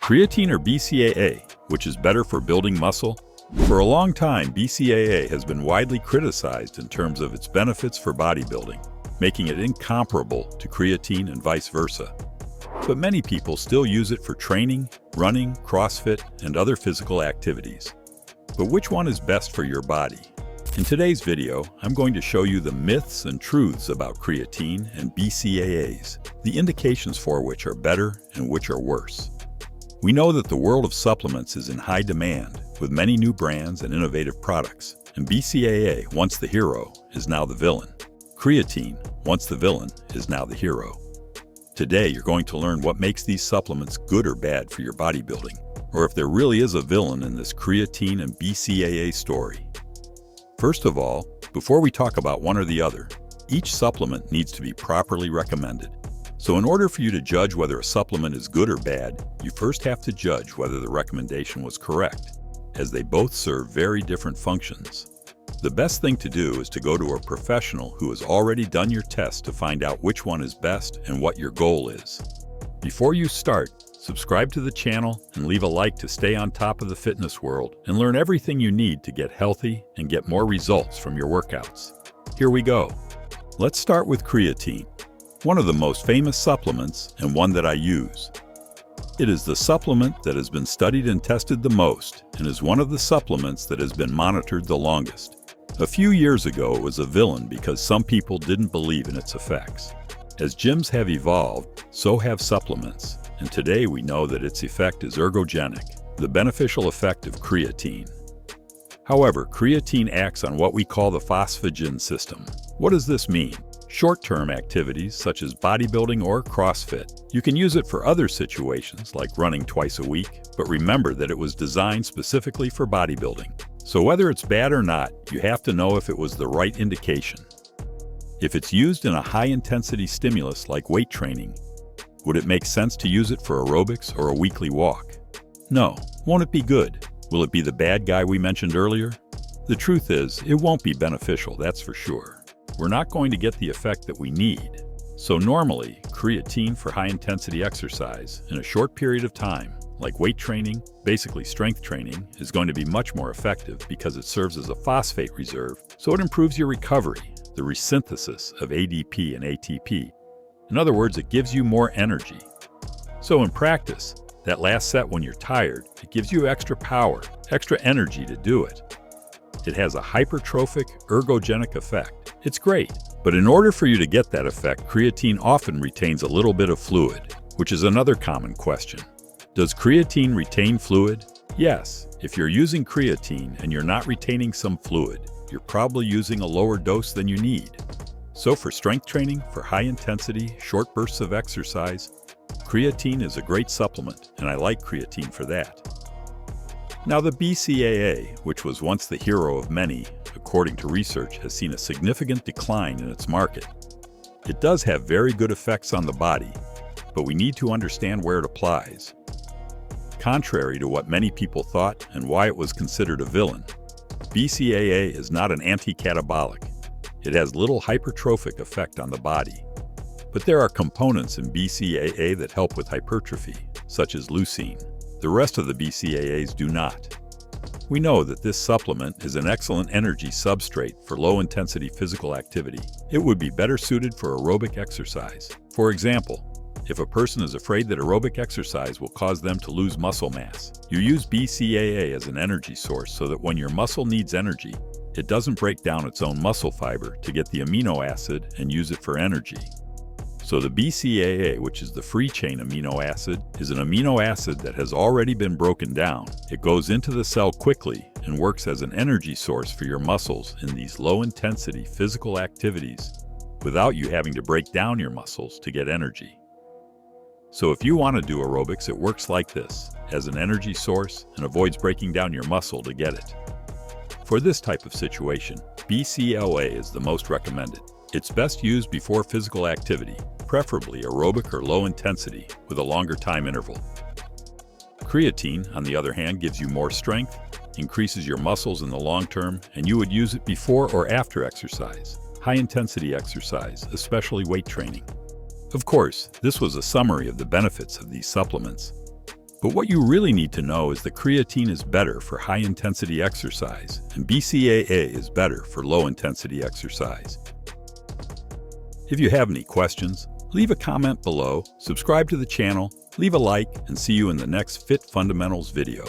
Creatine or BCAA, which is better for building muscle? For a long time, BCAA has been widely criticized in terms of its benefits for bodybuilding, making it incomparable to creatine and vice versa. But many people still use it for training, running, CrossFit, and other physical activities. But which one is best for your body? In today's video, I'm going to show you the myths and truths about creatine and BCAAs, the indications for which are better and which are worse. We know that the world of supplements is in high demand, with many new brands and innovative products, and BCAA, once the hero, is now the villain. Creatine, once the villain, is now the hero. Today, you're going to learn what makes these supplements good or bad for your bodybuilding, or if there really is a villain in this creatine and BCAA story. First of all, before we talk about one or the other, each supplement needs to be properly recommended. So in order for you to judge whether a supplement is good or bad, you first have to judge whether the recommendation was correct, as they both serve very different functions. The best thing to do is to go to a professional who has already done your test to find out which one is best and what your goal is. Before you start, subscribe to the channel and leave a like to stay on top of the fitness world and learn everything you need to get healthy and get more results from your workouts. Here we go. Let's start with creatine, one of the most famous supplements and one that I use. It is the supplement that has been studied and tested the most and is one of the supplements that has been monitored the longest. A few years ago, it was a villain because some people didn't believe in its effects. As gyms have evolved, so have supplements, and today we know that its effect is ergogenic, the beneficial effect of creatine. However, creatine acts on what we call the phosphagen system. What does this mean? Short-term activities such as bodybuilding or CrossFit. You can use it for other situations like running twice a week, but remember that it was designed specifically for bodybuilding. So whether it's bad or not, you have to know if it was the right indication. If it's used in a high-intensity stimulus like weight training, would it make sense to use it for aerobics or a weekly walk? No. Won't it be good? Will it be the bad guy we mentioned earlier? The truth is, it won't be beneficial, that's for sure. We're not going to get the effect that we need. So normally, creatine for high-intensity exercise in a short period of time, like weight training, basically strength training, is going to be much more effective because it serves as a phosphate reserve, so it improves your recovery, the resynthesis of ADP and ATP. In other words, it gives you more energy. So in practice, that last set when you're tired, it gives you extra power, extra energy to do it. It has a hypertrophic, ergogenic effect. It's great, but in order for you to get that effect, creatine often retains a little bit of fluid, which is another common question. Does creatine retain fluid? Yes. If you're using creatine and you're not retaining some fluid, you're probably using a lower dose than you need. So for strength training, for high-intensity, short bursts of exercise, creatine is a great supplement, and I like creatine for that. Now the BCAA, which was once the hero of many, according to research, has seen a significant decline in its market. It does have very good effects on the body, but we need to understand where it applies. Contrary to what many people thought and why it was considered a villain, BCAA is not an anti-catabolic. It has little hypertrophic effect on the body. But there are components in BCAA that help with hypertrophy, such as leucine. The rest of the BCAAs do not. We know that this supplement is an excellent energy substrate for low-intensity physical activity. It would be better suited for aerobic exercise. For example, if a person is afraid that aerobic exercise will cause them to lose muscle mass, you use BCAA as an energy source so that when your muscle needs energy, it doesn't break down its own muscle fiber to get the amino acid and use it for energy. So the BCAA, which is the free-chain amino acid, is an amino acid that has already been broken down. It goes into the cell quickly and works as an energy source for your muscles in these low-intensity physical activities without you having to break down your muscles to get energy. So if you want to do aerobics, it works like this, as an energy source and avoids breaking down your muscle to get it. For this type of situation, BCAA is the most recommended. It's best used before physical activity, preferably aerobic or low intensity, with a longer time interval. Creatine, on the other hand, gives you more strength, increases your muscles in the long term, and you would use it before or after exercise, high-intensity exercise, especially weight training. Of course, this was a summary of the benefits of these supplements. But what you really need to know is that creatine is better for high-intensity exercise, and BCAA is better for low-intensity exercise. If you have any questions, leave a comment below, subscribe to the channel, leave a like, and see you in the next Fit Fundamentals video.